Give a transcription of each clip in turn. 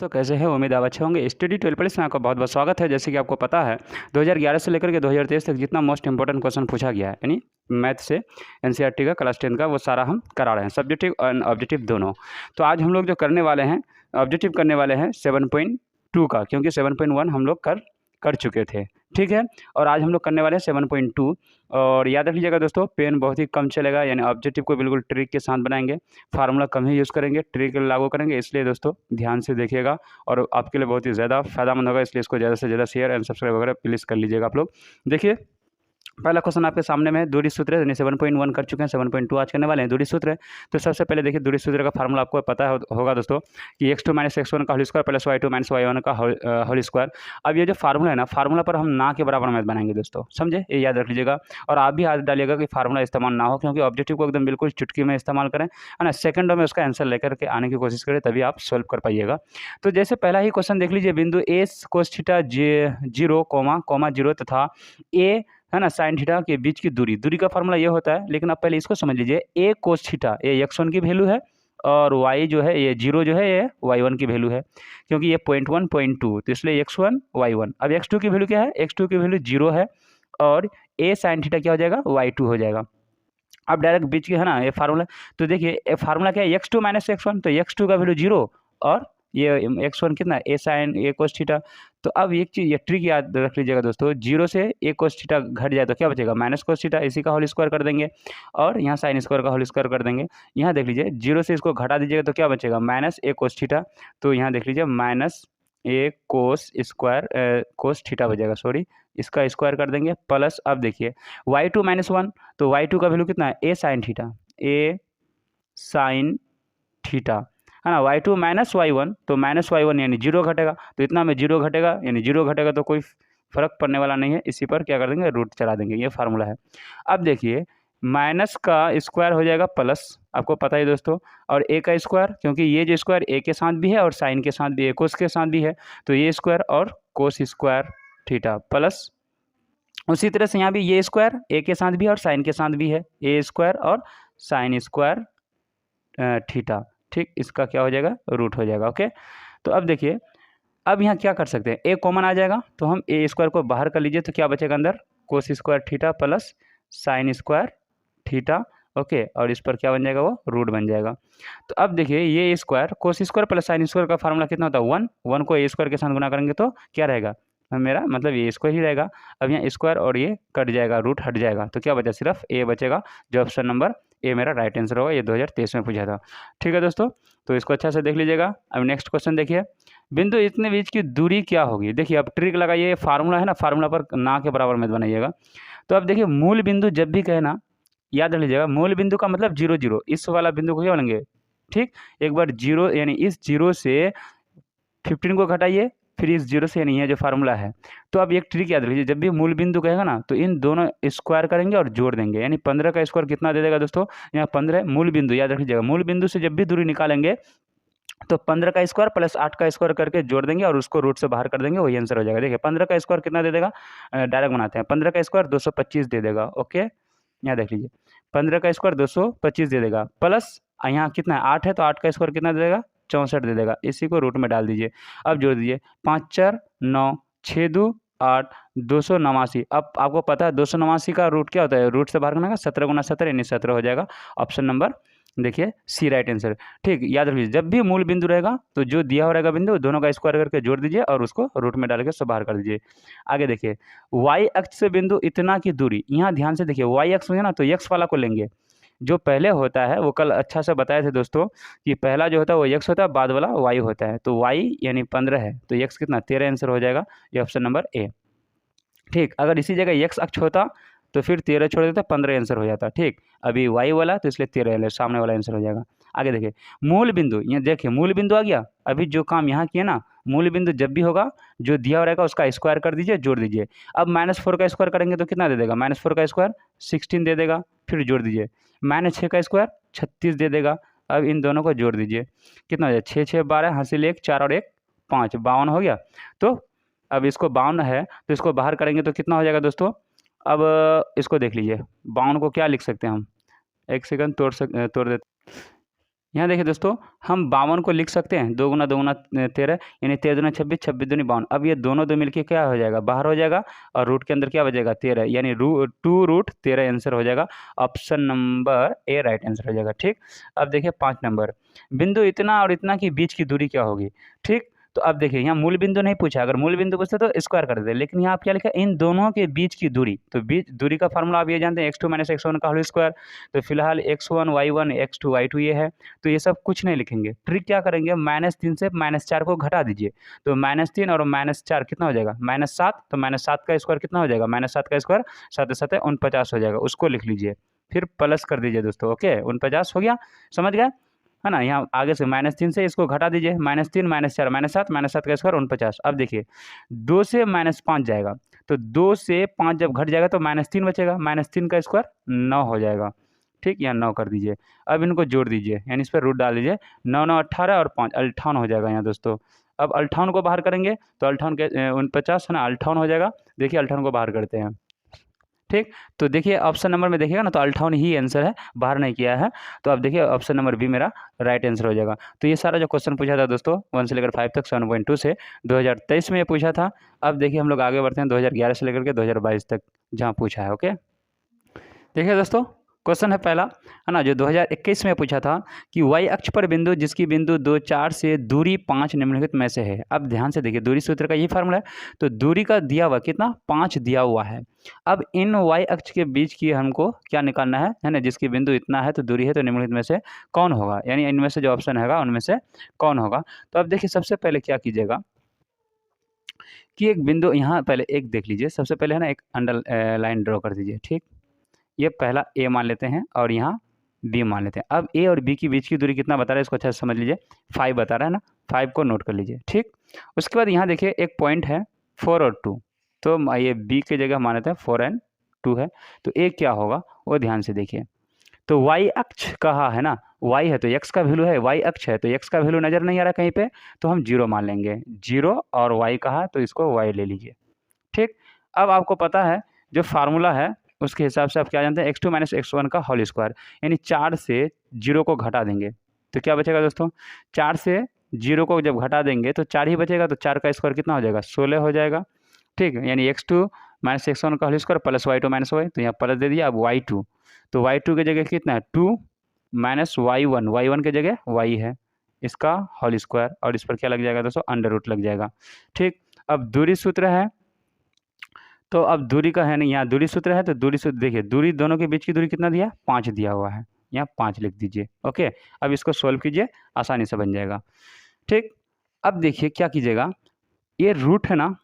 दोस्तों कैसे हैं। उम्मीद आप अच्छे होंगे। स्टडी 12 प्लस में आपका बहुत बहुत स्वागत है। जैसे कि आपको पता है 2011 से लेकर के 2023 तक जितना मोस्ट इंपॉर्टेंट क्वेश्चन पूछा गया है यानी मैथ से एनसीईआरटी का क्लास 10 का वो सारा हम करा रहे हैं, सब्जेक्टिव और ऑब्जेक्टिव दोनों। तो आज हम लोग जो करने वाले हैं ऑब्जेक्टिव करने वाले हैं 7.2 का, क्योंकि 7.1 हम लोग कर चुके थे, ठीक है। और आज हम लोग करने वाले हैं 7.2। और याद रख लीजिएगा दोस्तों, पेन बहुत ही कम चलेगा, यानी ऑब्जेक्टिव को बिल्कुल ट्रिक के साथ बनाएंगे, फार्मूला कम ही यूज़ करेंगे, ट्रिक लागू करेंगे। इसलिए दोस्तों ध्यान से देखिएगा और आपके लिए बहुत ही ज़्यादा फायदेमंद होगा। इसलिए इसको ज़्यादा से ज़्यादा शेयर एंड सब्सक्राइब वगैरह प्लीज़ कर लीजिएगा आप लोग। देखिए पहला क्वेश्चन आपके सामने में दूरी सूत्र है, यानी 7.1 कर चुके हैं, 7.2 आज करने वाले हैं। दूरी सूत्र है तो सबसे पहले देखिए दूरी सूत्र का फार्मूला आपको पता होगा दोस्तों कि x2 - x1 का whole square plus y2 - y1 का होल स्क्वायर। अब ये जो फार्मूला है ना, फार्मूला पर हम ना के बराबर मैथ बनाएंगे दोस्तों, समझे, ये याद रख लीजिएगा। और आप भी याद डालिएगा कि फार्मूला इस्तेमाल ना हो, क्योंकि ऑब्जेक्टिव को एकदम बिल्कुल चुटकी में इस्तेमाल करें, है ना। सेकंडों में उसका आंसर लेकर के आने की कोशिश करें, तभी आप सॉल्व कर पाइएगा। तो जैसे पहला ही क्वेश्चन देख लीजिए, बिंदु ए कोस थीटा 0, 0 तथा ए है ना साइन थीटा के बीच की दूरी का फार्मूला ये होता है। लेकिन आप पहले इसको समझ लीजिए, ए कोस थीटा ये x1 की वैल्यू है और y जो है ये 0 जो है ये y1 की वैल्यू है, क्योंकि ये 0.1 0.2 तो इसलिए x1 y1। अब x2 की वैल्यू क्या है, x2 की वैल्यू 0 है और a साइन थीटा क्या हो जाएगा, y2 हो जाएगा। अब डायरेक्ट बीच की है ना ये फार्मूला, तो देखिए फार्मूला क्या है, x2 - x1, तो x2 का वैल्यू 0 और ये x1 कितना a sine a cos theta. तो अब एक चीज़ ये ट्रिक याद रख लीजिएगा दोस्तों, 0 से a कोस थीटा घट जाए तो क्या बचेगा, माइनस कोस थीटा, इसी का होल स्क्वायर कर देंगे और यहाँ साइन स्क्वायर का होल स्क्वायर कर देंगे। यहाँ देख लीजिए 0 से इसको घटा दीजिएगा तो क्या बचेगा, माइनस a कोस थीटा। तो यहाँ देख लीजिए minus a cos square cos theta बचेगा, सॉरी, इसका स्क्वायर कर देंगे प्लस। अब देखिए y2 - 1, तो y2 का वैल्यू कितना है, a sine theta, a sine theta, है ना। y2 - y1, तो -y1 यानी 0 घटेगा, तो इतना में 0 घटेगा, यानी 0 घटेगा तो कोई फर्क पड़ने वाला नहीं है, इसी पर क्या कर देंगे, रूट चला देंगे, ये फार्मूला है। अब देखिए माइनस का स्क्वायर हो जाएगा प्लस, आपको पता ही दोस्तों, और a का स्क्वायर, क्योंकि ये जो स्क्वायर a के साथ भी है और साइन के साथ भी है, कोस के साथ भी है, तो ये स्क्वायर और कोस स्क्वायर थीटा प्लस। उसी तरह से यहाँ भी ये स्क्वायर a के साथ भी है और साइन के साथ भी है, a स्क्वायर और साइन स्क्वायर थीटा, ठीक, इसका क्या हो जाएगा, रूट हो जाएगा। ओके, तो अब देखिए अब यहाँ क्या कर सकते हैं, a कॉमन आ जाएगा तो हम a स्क्वायर को बाहर कर लीजिए, तो क्या बचेगा अंदर, cos square theta plus sine square theta. Okay, और इस पर क्या बन जाएगा, वो रूट बन जाएगा। तो अब देखिए ये square cos square plus sine square का फार्मूला कितना होता है, 1 को a स्क्वायर के साथ गुना करेंगे तो क्या रहेगा, मेरा मतलब ये स्क्वायर ही रहेगा। अब यहाँ स्क्वायर और ये कट जाएगा, रूट हट जाएगा, तो क्या बचा, सिर्फ a बचेगा, जो ऑप्शन नंबर ए मेरा राइट आंसर होगा। ये 2023 में पूछा था, ठीक है दोस्तों, तो इसको अच्छा से देख लीजिएगा। अब नेक्स्ट क्वेश्चन देखिए, बिंदु इतने बीच की दूरी क्या होगी। देखिए अब ट्रिक लगाइए, फार्मूला है ना, फार्मूला पर ना के बराबर मत बनाइएगा। तो अब देखिए मूल बिंदु जब भी कहे ना, याद रख लीजिएगा, मूल बिंदु का मतलब 0 0, इस वाला बिंदु को क्या बोलेंगे, ठीक। एक बार 0 यानी इस 0 से 15 को घटाइए, फिर इस 0 से, यानी ये जो फार्मूला है। तो अब एक ट्रिक याद रखिए, जब भी मूल बिंदु कहेगा ना तो इन दोनों स्क्वायर करेंगे और जोड़ देंगे, यानी 15 का स्क्वायर कितना दे देगा दोस्तों, यहाँ 15 मूल बिंदु, याद रख लीजिएगा, मूल बिंदु से जब भी दूरी निकालेंगे तो 15 का स्क्वायर प्लस 8 का स्क्वायर करके जोड़ देंगे और उसको रूट से बाहर कर देंगे, वही आंसर हो जाएगा। देखिए 15 का स्क्वायर कितना दे देगा, डायरेक्ट बनाते हैं, 15 का स्क्वायर 225 दे देगा। ओके, यहाँ देख लीजिए 15 का स्क्वायर 225 दे देगा प्लस यहाँ कितना है, 8 है, तो 8 का स्क्वायर कितना दे देगा, 64 दे देगा, इसी को रूट में डाल दीजिए। अब जोड़ दीजिए, 5 4 9 6 2 8 289। अब आपको पता है 289 का रूट क्या होता है, रूट से बाहर करना, 17 गुना 17 यानी 17 हो जाएगा। ऑप्शन नंबर देखिए सी राइट आंसर, ठीक। याद रखिए जब भी मूल बिंदु रहेगा तो जो दिया हो रहेगा बिंदु, दोनों का स्क्वायर करके जोड़ दीजिए और उसको रूट में डाल के सब बाहर कर दीजिए। आगे देखिए y अक्ष से बिंदु इतना की दूरी, यहाँ ध्यान से देखिए y अक्ष है ना, तो x वाला को लेंगे, जो पहले होता है वो कल अच्छा से बताए थे दोस्तों कि पहला जो होता है वो x होता है, बाद वाला y होता है। तो y यानी 15 है तो x कितना, 13 आंसर हो जाएगा, ये ऑप्शन नंबर ए, ठीक। अगर इसी जगह x अक्ष होता तो फिर 13 छोड़ देता, 15 आंसर हो जाता, ठीक। अभी y वाला तो इसलिए 13 सामने वाला आंसर हो जाएगा। आगे देखिए मूल बिंदु, यहाँ देखिए मूल बिंदु आ गया। अभी जो काम यहाँ किया ना, मूल बिंदु जब भी होगा जो दिया रहेगा उसका स्क्वायर कर दीजिए, जोड़ दीजिए। अब -4 का स्क्वायर करेंगे तो कितना दे देगा, -4 का स्क्वायर 16 दे देगा, फिर जोड़ दीजिए। -6 का स्क्वायर 36 दे देगा। अब इन दोनों को जोड़ दीजिए, कितना हो जाए, 6 6 12, हासिल 1 4 और 1 5, 52 हो गया। तो अब इसको 52 है तो इसको बाहर करेंगे तो कितना हो जाएगा दोस्तों। अब इसको देख लीजिए, 52 को क्या लिख सकते हैं हम, एक सेकंड तोड़ देते, यहाँ देखिए दोस्तों, हम 52 को लिख सकते हैं, 2 गुना 2 गुना 13, यानी 13 दूना 26, 26 दूनी 52। अब ये दोनों दो मिलके क्या हो जाएगा, बाहर हो जाएगा, और रूट के अंदर क्या बचेगा 13, यानी 2√13 आंसर हो जाएगा। Option number a right answer हो जाएगा। ठीक, अब देखिए 5 नंबर, बिंदु इतना और इतना की बीच की दूरी क्या होगी। ठीक, तो अब देखिए यहाँ मूल बिंदु नहीं पूछा, अगर मूल बिंदु पूछते तो स्क्वायर कर देते, लेकिन यहाँ आप क्या लिखा, इन दोनों के बीच की दूरी। तो बीच दूरी का फार्मूला आप ये जानते हैं, x2 - x1 का होल स्क्वायर। तो फिलहाल x1 y1 x2 y2 ये है, तो ये सब कुछ नहीं लिखेंगे। ट्रिक क्या करेंगे, -3 से -4 को घटा दीजिए, तो -3 और -4 कितना हो जाएगा, -7। तो -7 का स्क्वायर कितना हो जाएगा, -7 का स्क्वायर 7 7 49 हो जाएगा, उसको लिख लीजिए, फिर प्लस कर दीजिए दोस्तों। ओके, 49 हो गया, समझ गए है ना। यहाँ आगे से -3 से इसको घटा दीजिए, -3 -4 -7, -7 का स्क्वायर 49। अब देखिए 2 से -5 जाएगा, तो 2 से 5 जब घट जाएगा तो -3 बचेगा, -3 का स्क्वायर 9 हो जाएगा। ठीक, यहाँ 9 कर दीजिए। अब इनको जोड़ दीजिए, यानी इस पर रूट डाल दीजिए, 9 9 18 और 5 58 हो जाएगा यहाँ दोस्तों। अब 58 को बाहर करेंगे तो 58 के 49 है ना, 58 हो जाएगा। देखिए 58 को बाहर करते हैं। ठीक, तो देखिए ऑप्शन नंबर में देखिएगा ना, तो 58 ही आंसर है, बाहर नहीं किया है। तो अब देखिए ऑप्शन नंबर बी मेरा राइट आंसर हो जाएगा। तो ये सारा जो क्वेश्चन पूछा था दोस्तों 1 से लेकर 5 तक 7.2 से 2023 में ये पूछा था। अब देखिए हम लोग आगे बढ़ते हैं 2011 से लेकर के 2022 तक जहाँ पूछा है। ओके, देखिए दोस्तों, क्वेश्चन है पहला, है ना, जो 2021 में पूछा था कि y अक्ष पर बिंदु जिसकी बिंदु 2 4 से दूरी 5 निम्नलिखित में से है। अब ध्यान से देखिए, दूरी सूत्र का यही फार्मूला है, तो दूरी का दिया हुआ कितना, 5 दिया हुआ है। अब इन y अक्ष के बीच की हमको क्या निकालना है ना, जिसकी बिंदु इतना है तो दूरी है, तो निम्नलिखित में से कौन होगा, यानी इनमें से जो ऑप्शन है उनमें से कौन होगा। तो अब देखिए सबसे पहले क्या कीजिएगा कि एक बिंदु यहाँ पहले एक देख लीजिए, सबसे पहले है ना एक अंडर लाइन ड्रॉ कर दीजिए। ठीक, ये पहला ए मान लेते हैं और यहाँ बी मान लेते हैं। अब ए और बी के बीच की दूरी कितना बता रहा है, इसको अच्छा से समझ लीजिए, 5 बता रहा है ना, 5 को नोट कर लीजिए। ठीक, उसके बाद यहाँ देखिए एक पॉइंट है 4 और 2, तो ये बी की जगह मान लेते हैं 4 और 2 है, तो ए क्या होगा वो ध्यान से देखिए। तो y अक्ष कहाँ है ना, y है तो x का वैल्यू है, y अक्ष है तो x का वैल्यू नज़र नहीं आ रहा कहीं पे, तो हम 0 मान लेंगे, 0 और y कहा तो इसको y ले लीजिए। ठीक, अब आपको पता है जो फार्मूला है उसके हिसाब से आप क्या जानते हैं, x2 - x1 का होल स्क्वायर, यानी 4 से 0 को घटा देंगे तो क्या बचेगा दोस्तों, 4 से 0 को जब घटा देंगे तो 4 ही बचेगा, तो 4 का स्क्वायर कितना हो जाएगा, 16 हो जाएगा। ठीक, यानी x2 - x1 का whole square plus y2 - y, तो यहाँ प्लस दे दिया। अब y2, तो y2 की जगह कितना है 2 - y1 की जगह y है, इसका होल स्क्वायर, और इस पर क्या लग जाएगा दोस्तों, अंडर रूट लग जाएगा। ठीक, अब दूरी सूत्र है, तो अब दूरी का है नहीं, यहाँ दूरी सूत्र है, तो दूरी सूत्र देखिए, दूरी दोनों के बीच की दूरी कितना दिया, 5 दिया हुआ है, यहाँ 5 लिख दीजिए। ओके, अब इसको सोल्व कीजिए, आसानी से बन जाएगा। ठीक, अब देखिए क्या कीजिएगा, ये रूट है ना,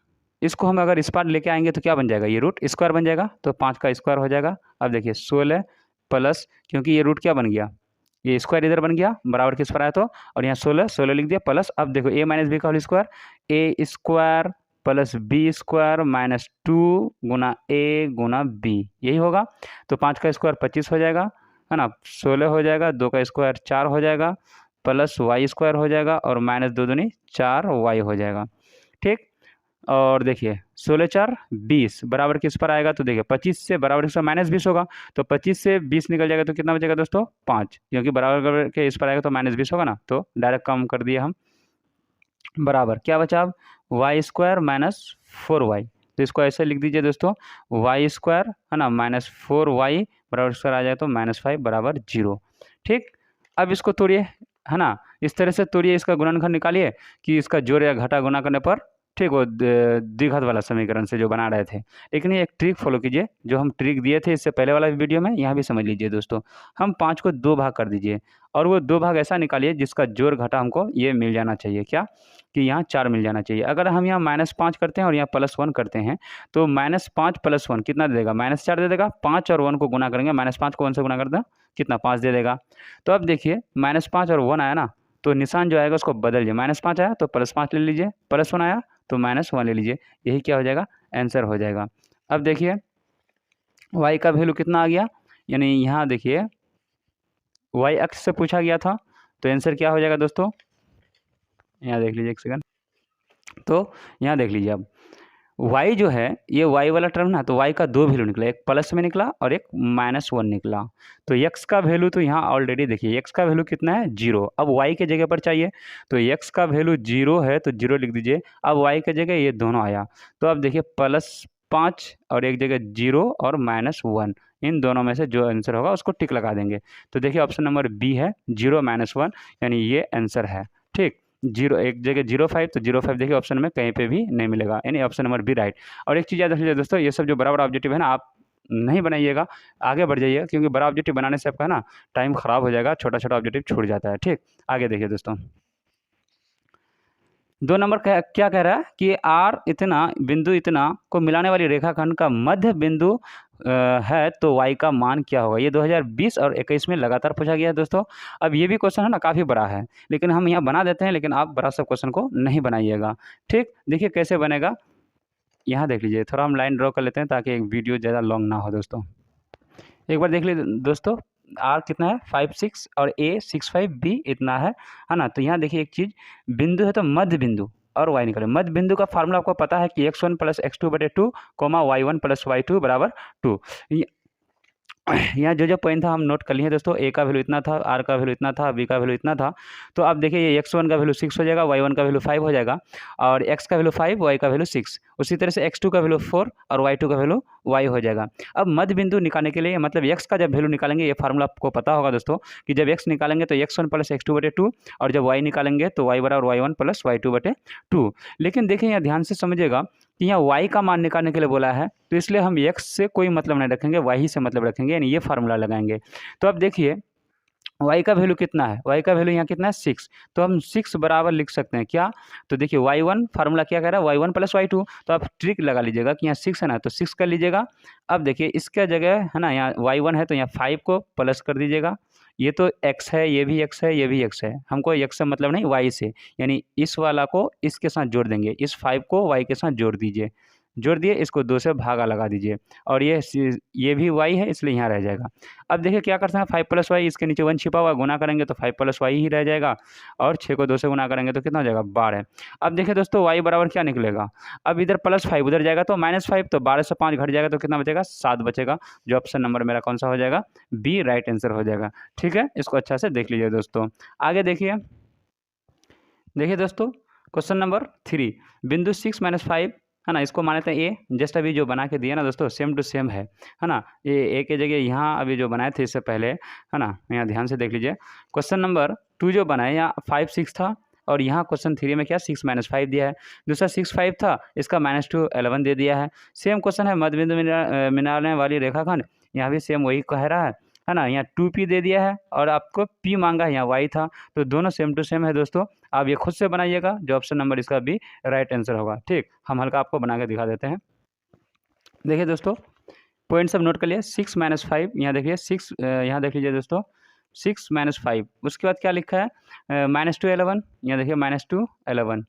इसको हम अगर इस पार लेके आएंगे तो क्या बन जाएगा, ये रूट स्क्वायर बन जाएगा, तो 5 का स्क्वायर हो जाएगा। अब देखिए 16 प्लस, क्योंकि ये रूट क्या बन गया, ये स्क्वायर इधर बन गया, बराबर किस पर आया तो, और यहाँ 16 लिख दिया प्लस। अब देखो a - b का होल स्क्वायर, ए स्क्वायर प्लस बी स्क्वायर -2 गुना ए गुना बी, यही होगा। तो 5 का स्क्वायर 25 हो जाएगा, है ना, 16 हो जाएगा, 2 का स्क्वायर 4 हो जाएगा, प्लस वाई स्क्वायर हो जाएगा, और -2 दूनी 4 वाई हो जाएगा। ठीक, और देखिए 16 4 20 बराबर किस पर आएगा, तो देखिए 25 से बराबर किस पर -20 होगा, तो 25 से 20 निकल जाएगा तो कितना बचेगा दोस्तों, 5, क्योंकि बराबर के इस पर आएगा तो -20 होगा ना, तो डायरेक्ट कम कर दिए हम, बराबर क्या बचा अब, वाई स्क्वायर -4y, तो इसको ऐसे लिख दीजिए दोस्तों, वाई स्क्वायर है ना -4y बराबर स्क्वायर आ जाए तो -5 बराबर 0। ठीक, अब इसको तोड़िए, है ना, इस तरह से तोड़िए, इसका गुणनखंड निकालिए कि इसका जोड़ या घटा गुना करने पर, ठीक, वो द्विघात वाला समीकरण से जो बना रहे थे। लेकिन ये एक ट्रिक फॉलो कीजिए, जो हम ट्रिक दिए थे इससे पहले वाला वीडियो में, यहाँ भी समझ लीजिए दोस्तों। हम 5 को 2 भाग कर दीजिए, और वो 2 भाग ऐसा निकालिए जिसका जोड़ घटा हमको ये मिल जाना चाहिए, क्या कि यहाँ 4 मिल जाना चाहिए। अगर हम यहाँ -5 करते हैं और यहाँ +1 करते हैं, तो -5 + 1 कितना दे देगा, -4 दे देगा। 5 और 1 को गुना करेंगे, -5 को 1 से गुना कर दें कितना, 5 दे देगा। तो अब देखिए -5 और 1 आया ना, तो निशान जो आएगा उसको बदल लीजिए, -5 आया तो +5 ले लीजिए, +1 आया तो -1 ले लीजिए, यही क्या हो जाएगा, आंसर हो जाएगा। अब देखिए y का वैल्यू कितना आ गया, यानी यहाँ देखिए y अक्ष से पूछा गया था, तो आंसर क्या हो जाएगा दोस्तों, यहाँ देख लीजिए एक सेकंड, तो यहाँ देख लीजिए अब y जो है ये y वाला टर्म ना, तो y का दो वैल्यू निकला, एक प्लस में निकला और एक -1 निकला। तो x का वैल्यू तो यहाँ ऑलरेडी देखिए x का वैल्यू कितना है 0। अब y के जगह पर चाहिए, तो x का वैल्यू 0 है तो 0 लिख दीजिए। अब y के जगह ये दोनों आया, तो अब देखिए +5 और एक जगह 0 और -1, इन दोनों में से जो आंसर होगा उसको टिक लगा देंगे। तो देखिए ऑप्शन नंबर बी है 0 -1, यानी ये आंसर है। ठीक, 0 एक जगह 05, तो 05 देखिए ऑप्शन में कहीं पे भी नहीं मिलेगा, यानी ऑप्शन नंबर बी राइट। और एक चीज़ याद रखिए दोस्तों, ये सब जो बड़ा बड़ा ऑब्जेक्टिव है ना, आप नहीं बनाइएगा, आगे बढ़ जाइए, क्योंकि बड़ा ऑब्जेक्टिव बनाने से आपका ना टाइम खराब हो जाएगा, छोटा छोटा ऑब्जेक्टिव छूट जाता है। ठीक, आगे देखिए दोस्तों, 2 नंबर क्या कह रहा है कि आर इतना बिंदु इतना को मिलाने वाली रेखाखंड का मध्य बिंदु है, तो y का मान क्या होगा। ये 2020 और 21 में लगातार पूछा गया है दोस्तों। अब ये भी क्वेश्चन है ना काफ़ी बड़ा है, लेकिन हम यहाँ बना देते हैं, लेकिन आप बड़ा सब क्वेश्चन को नहीं बनाइएगा। ठीक, देखिए कैसे बनेगा, यहाँ देख लीजिए, थोड़ा हम लाइन ड्रॉ कर लेते हैं ताकि एक वीडियो ज़्यादा लॉन्ग ना हो दोस्तों। एक बार देख लीजिए दोस्तों, आर कितना है 5 6 और ए 6 5 बी इतना है ना। तो यहाँ देखिए एक चीज़, बिंदु है तो मध्य बिंदु और y निकले। मध्य बिंदु का फार्मूला आपको पता है कि x1 + x2/2, y1 + y2 = 2। यहाँ जो जो पॉइंट था हम नोट कर लिए दोस्तों, ए का वैल्यू इतना था, आर का वैल्यू इतना था, बी का वैल्यू इतना था। तो अब देखिए ये x1 का वैल्यू 6 हो जाएगा, y1 का वैल्यू 5 हो जाएगा, और x का वैल्यू 5, y का वैल्यू 6। उसी तरह से x2 का वैल्यू 4 और y2 का वैल्यू y हो जाएगा। अब मध्य बिंदु निकालने के लिए, मतलब x का जब वैल्यू निकालेंगे, ये फार्मूला आपको पता होगा दोस्तों, कि जब x निकालेंगे तो x1 + x2/2, और जब y निकालेंगे तो y बराबर y1 + y2/2। लेकिन देखिए यहाँ ध्यान से समझिएगा कि यहाँ y का मान निकालने के लिए बोला है, तो इसलिए हम x से कोई मतलब नहीं रखेंगे, y ही से मतलब रखेंगे, यानी ये फार्मूला लगाएंगे। तो अब देखिए y का वैल्यू कितना है, y का वैल्यू यहाँ कितना है 6, तो हम 6 बराबर लिख सकते हैं क्या। तो देखिए y1 फार्मूला क्या कह रहा है, y1 + y2, तो आप ट्रिक लगा लीजिएगा कि यहाँ 6 है ना, तो 6 कर लीजिएगा। अब देखिए इसका जगह है ना, यहाँ y1 है तो यहाँ 5 को प्लस कर दीजिएगा। ये तो x है, ये भी x है, ये भी x है, हमको x से मतलब नहीं y से, यानी इस वाला को इसके साथ जोड़ देंगे, इस 5 को y के साथ जोड़ दीजिए, जोड़ दिए, इसको 2 से भागा लगा दीजिए, और ये भी y है इसलिए यहाँ रह जाएगा। अब देखिए क्या करते हैं, 5 + y, इसके नीचे 1 छिपा हुआ, गुना करेंगे तो 5 + y ही रह जाएगा, और 6 को 2 से गुना करेंगे तो कितना हो जाएगा 12। अब देखिए दोस्तों y बराबर क्या निकलेगा, अब इधर +5 उधर जाएगा तो -5, तो 12 से 5 घट जाएगा तो कितना बचेगा 7 बचेगा, जो ऑप्शन नंबर मेरा कौन सा हो जाएगा, बी राइट आंसर हो जाएगा। ठीक है, इसको अच्छा से देख लीजिए दोस्तों। आगे देखिए, देखिए दोस्तों क्वेश्चन नंबर 3, बिंदु 6 - 5 है ना, इसको माने थे ए, जस्ट अभी जो बना के दिया ना दोस्तों, सेम टू सेम है ना। ये ए के जगह यहाँ अभी जो बनाए थे इससे पहले, है ना, यहाँ ध्यान से देख लीजिए। क्वेश्चन नंबर 2 जो बनाए, यहाँ 5 6 था, और यहाँ क्वेश्चन 3 में क्या 6 - 5 दिया है, दूसरा 6 5 था, इसका -2 11 दे दिया है। सेम क्वेश्चन है, मध्य बिंदु मिलाने वाली रेखाखंड, यहाँ भी सेम वही कह रहा है ना, यहाँ 2p दे दिया है, और आपको p मांगा है, यहाँ y था, तो दोनों सेम टू सेम है दोस्तों। आप ये खुद से बनाइएगा, जो ऑप्शन नंबर इसका भी राइट आंसर होगा। ठीक, हम हल्का आपको बना के दिखा देते हैं। देखिए दोस्तों, पॉइंट सब नोट कर लिए, 6 - 5, यहाँ देखिए 6, यहाँ देख लीजिए दोस्तों 6 - 5, उसके बाद क्या लिखा है -2 11, यहाँ देखिए -2 11।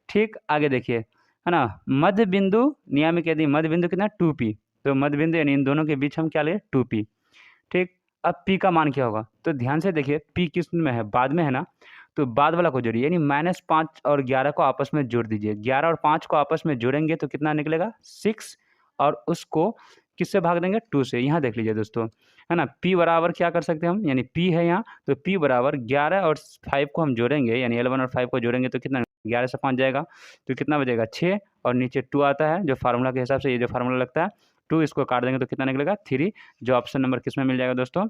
ठीक, आगे देखिए, है ना, मध्य बिंदु नियामक यदि मध्य बिंदु कितना 2p, तो मध्य बिंदु यानी इन दोनों के बीच हम क्या ले 2p। ठीक, अब p का मान क्या होगा, तो ध्यान से देखिए p किस में है, बाद में है ना, तो बाद वाला को जोड़िए, यानी -5 और 11 को आपस में जोड़ दीजिए, 11 और 5 को आपस में जोड़ेंगे तो कितना निकलेगा 6, और उसको किससे भाग देंगे 2 से। यहाँ देख लीजिए दोस्तों, है ना, p बराबर क्या कर सकते हैं हम, यानी p है यहाँ, तो p बराबर 11 और 5 को हम जोड़ेंगे, यानी 11 और 5 को जोड़ेंगे तो कितना, 11 से 5 जाएगा तो कितना बचेगा 6, और नीचे 2 आता है, जो फार्मूला के हिसाब से ये जो फार्मूला लगता है 2, इसको काट देंगे तो कितना निकलेगा 3, जो ऑप्शन नंबर किस में मिल जाएगा दोस्तों,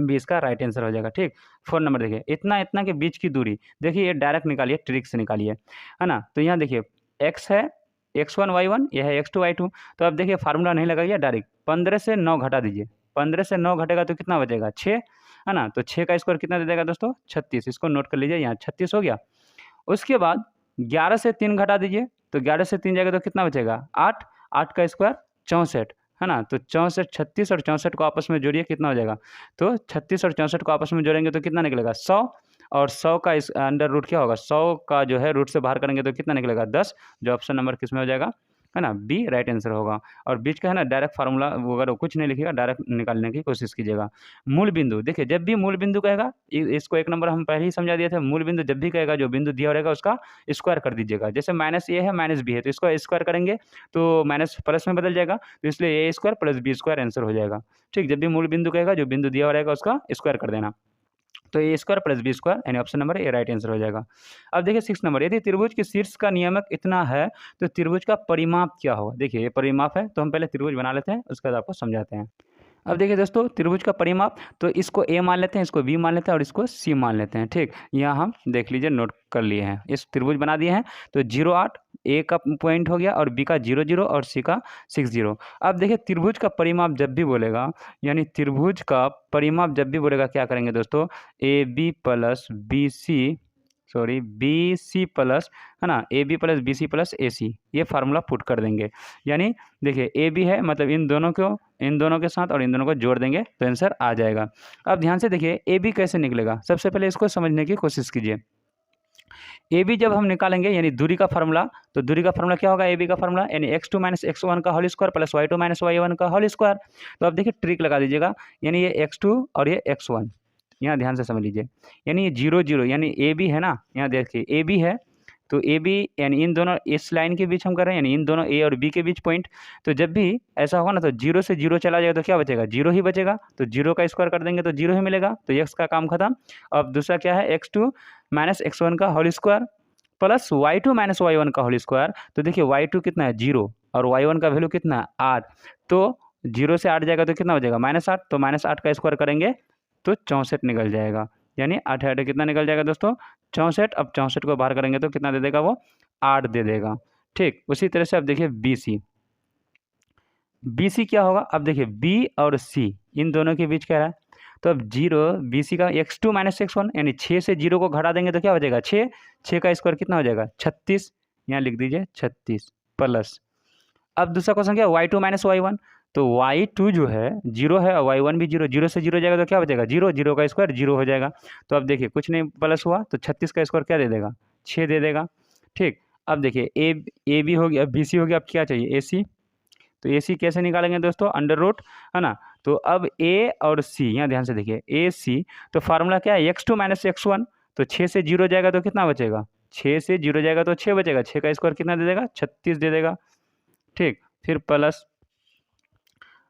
20 का राइट आंसर हो जाएगा। ठीक, 4 नंबर देखिए, इतना इतना के बीच की दूरी देखिए, ये डायरेक्ट निकालिए, ट्रिक से निकालिए, है ना। तो यहाँ देखिए x है x1 y1, यह है x2 y2, तो अब देखिए फार्मूला नहीं लगाइए, डायरेक्ट 15 से 9 घटा दीजिए, 15 से 9 घटेगा तो कितना बचेगा 6, है ना, तो 6 का स्क्वायर कितना दे देगा दोस्तों 36, इसको नोट कर लीजिए, यहाँ 36 हो गया। उसके बाद 11 से 3 घटा दीजिए, तो 11 से 3 जाएगा तो कितना बचेगा 8, 8 का स्क्वायर 64, है ना, तो 64 36 और 64 को आपस में जोड़िए, कितना हो जाएगा, तो 36 और 64 को आपस में जोड़ेंगे तो कितना निकलेगा 100, और 100 का इस अंडर रूट क्या होगा, 100 का जो है रूट से बाहर करेंगे तो कितना निकलेगा 10, जो ऑप्शन नंबर किस में हो जाएगा है ना, बी राइट आंसर होगा। और बीच का है ना डायरेक्ट फार्मूला वगैरह कुछ नहीं लिखिएगा, डायरेक्ट निकालने की कोशिश कीजिएगा। मूल बिंदु, देखिए जब भी मूल बिंदु कहेगा, इसको 1 नंबर हम पहले ही समझा दिए थे, मूल बिंदु जब भी कहेगा जो बिंदु दिया रहेगा उसका स्क्वायर कर दीजिएगा। जैसे माइनस ए है माइनस बी है तो इसको स्क्वायर करेंगे तो माइनस प्लस में बदल जाएगा, तो इसलिए A square plus B square answer हो जाएगा। ठीक, जब भी मूल बिंदु कहेगा जो बिंदु दिया हुआ रहेगा उसका स्क्वायर कर देना, तो A square plus B square यानी option number a right answer हो जाएगा। अब देखिए 6 नंबर, यदि त्रिभुज के शीर्ष का नियमक इतना है तो त्रिभुज का परिमाप क्या होगा। देखिए ये परिमाप है तो हम पहले त्रिभुज बना लेते हैं, उसके बाद आपको समझाते हैं। अब देखिए दोस्तों त्रिभुज का परिमाप, तो इसको ए मान लेते हैं, इसको बी मान लेते हैं और इसको सी मान लेते हैं। ठीक, यहाँ हम देख लीजिए नोट कर लिए हैं, इस त्रिभुज बना दिए हैं। तो 0 8 ए का पॉइंट हो गया और बी का 0 0 और सी का 6 0। अब देखिए त्रिभुज का परिमाप जब भी बोलेगा, यानी त्रिभुज का परिमाप जब भी बोलेगा क्या करेंगे दोस्तों, A B plus B C, sorry B C plus, है ना, A B plus B C plus A C, ये फार्मूला पुट कर देंगे। यानी देखिए ए बी है मतलब इन दोनों के साथ और इन दोनों को जोड़ देंगे तो आंसर आ जाएगा। अब ध्यान से देखिए ए बी कैसे निकलेगा, सबसे पहले इसको समझने की कोशिश कीजिए। ए बी जब हम निकालेंगे यानी दूरी का फार्मूला, तो दूरी का फार्मूला क्या होगा, ए बी का फार्मूला यानी x2 माइनस x1 का whole square plus y2 minus y1 का होल स्क्वायर। तो अब देखिए ट्रिक लगा दीजिएगा, यानी ये x2 और ये x1, यहाँ ध्यान से समझ लीजिए, यानी ये 0 0 यानी ए बी है ना, यहाँ देखिए ए बी है तो ए बी यानी इन दोनों इस लाइन के बीच हम कर रहे हैं, यानी इन दोनों ए और बी के बीच पॉइंट। तो जब भी ऐसा होगा ना तो 0 से 0 चला जाएगा तो क्या बचेगा, 0 ही बचेगा। तो 0 का स्क्वायर कर देंगे तो 0 ही मिलेगा, तो x का काम खत्म। अब दूसरा क्या है, x2 माइनस x1 का whole square plus y2 minus y1 का होल स्क्वायर। तो देखिए y2 कितना है 0 और y1 का वैल्यू कितना है 8, तो 0 से 8 जाएगा तो कितना हो जाएगा -8, तो -8 का स्क्वायर करेंगे तो 64 निकल जाएगा। यानी 8 8 कितना निकल जाएगा दोस्तों, 64। अब 64 को बाहर करेंगे तो कितना दे देगा वो, 8 दे देगा। ठीक, उसी तरह से अब देखिए बी सी क्या होगा। अब देखिए बी और सी इन दोनों के बीच क्या रहा है, तो अब 0 बी सी का x2 माइनस x1 यानी 6 से 0 को घटा देंगे तो क्या हो जाएगा 6 का स्क्वायर कितना हो जाएगा 36, यहाँ लिख दीजिए 36 प्लस। अब दूसरा क्वेश्चन क्या है, y2 माइनस y1, तो y2 जो है 0 है और y1 भी 0, 0 से 0 जाएगा तो क्या बचेगा 0, 0 का स्क्वायर 0 हो जाएगा। तो अब देखिए कुछ नहीं प्लस हुआ तो 36 का स्क्वायर क्या दे देगा, 6 दे देगा। ठीक, अब देखिए ए बी हो गया, बी सी हो गया, अब क्या चाहिए ए सी। तो ए सी कैसे निकालेंगे दोस्तों, अंडर रूट, है ना। तो अब ए और सी, यहाँ ध्यान से देखिए ए सी, तो फार्मूला क्या है x2 माइनस x1, तो 6 से 0 जाएगा तो कितना बचेगा, 6 से 0 जाएगा तो 6 बचेगा, 6 का स्क्वायर कितना दे देगा 36 दे देगा। ठीक, फिर प्लस,